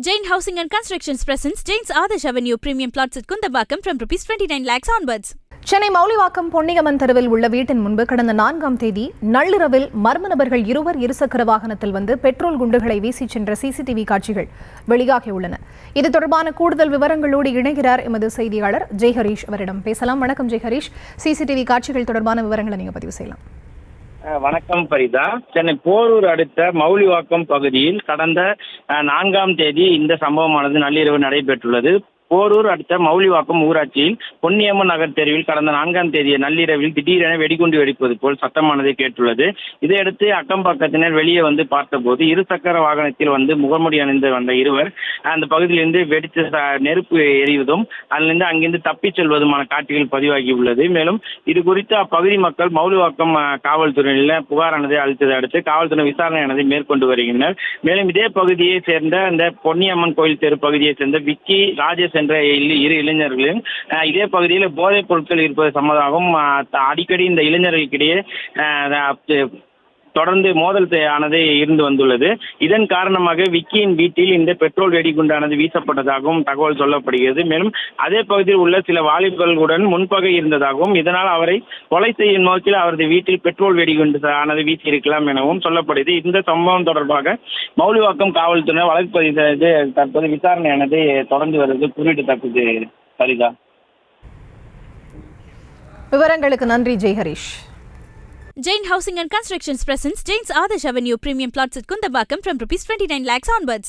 Jain Housing and Constructions presents Jain's Adarsh Avenue Premium Plots at Kundambakam from ₹29 lakhs onwards. Chennai Moulivakkam Ponniyamman தெருவில் உள்ள வீட்டின் முன்பு கடந்த 4ஆம் தேதி நள்ளிரவில் மர்ம நபர்கள் இருசக்கர வாகனத்தில் வந்து பெட்ரோல் குண்டுகளை வீசி சென்ற சிசிடிவி காட்சிகள் வெளியாகியுள்ளன. இது தொடர்பான கூடுதல் விவரங்களோடு இணைகிறார் எமது செய்தியாளர் ஜெய்ஹரீஷ். அவரிடம் பேசலாம். வணக்கம் ஜெய்ஹரீஷ், சிசிடிவி காட்சிகள் தொடர்பான விவரங்களை நீங்க பதிவு செய்யலாம். வணக்கம் பரிதா. சென்னை போரூர் அடுத்த மௌலிவாக்கம் பகுதியில் கடந்த 4ஆம் தேதி இந்த சம்பவமானது நள்ளிரவு நடைபெற்றுள்ளது. போரூர் அடுத்த மௌலிவாக்கம் ஊராட்சியில் பொன்னியம்மன் நகர் தெருவில் கடந்த 4ஆம் தேதி நள்ளிரவில் திடீரென வெடிகுண்டு வெடிப்பது போல் சத்தமானது கேட்டுள்ளது. இதையடுத்து அக்கம் பக்கத்தினர் வெளியே வந்து பார்த்தபோது இருசக்கர வாகனத்தில் வந்து முகமுடி அணிந்து வந்த இருவர் அந்த பகுதியிலிருந்து வெடித்து நெருப்பு எரிவதும் அதிலிருந்து அங்கிருந்து தப்பிச் செல்வதுமான காட்சிகள் பதிவாகியுள்ளது. மேலும் இது குறித்து அப்பகுதி மக்கள் மௌலிவாக்கம் காவல்துறையில் புகாரானதை அளித்ததை அடுத்து காவல்துறை விசாரணையானதை மேற்கொண்டு வருகின்றனர். மேலும் இதே பகுதியை சேர்ந்த அந்த பொன்னியம்மன் கோயில் தெரு பகுதியை சேர்ந்த விக்கி, ராஜேஷ் என்ற இரு இளைஞர்களும் இதே பகுதியில் போதைப் பொருட்கள் இருப்பது சம்பந்தமாகவும் அடிக்கடி இந்த இளைஞர்களுக்கிடையே தொடர்ந்து மோதல் ஆனது இருந்து வந்துள்ளது. இதன் காரணமாக விக்கியின் வீட்டில் இந்த பெட்ரோல் வெடிகுண்டானது வீசப்பட்டதாகவும் தகவல் சொல்லப்படுகிறது. மேலும் அதே பகுதியில் உள்ள சில வாலிபர்களுடன் முன்பகை இருந்ததாகவும் இதனால் அவரை கொலை செய்யும் நோக்கில் அவரது வீட்டில் பெட்ரோல் வெடிகுண்டு ஆனது வீசியிருக்கலாம் எனவும் சொல்லப்படுது. இந்த சம்பவம் தொடர்பாக மௌலிவாக்கம் காவல்துறை வழக்கு பதிவு செய்து தற்போது விசாரணையானது தொடர்ந்து வருவது குறிப்பிடத்தக்கது. சரிதா, விவரங்களுக்கு நன்றி ஜெய்ஹரீஷ். Jain Housing and Constructions presents Jain's Adarsh Avenue Premium Plots at Kundambakam from ₹29 lakhs onwards.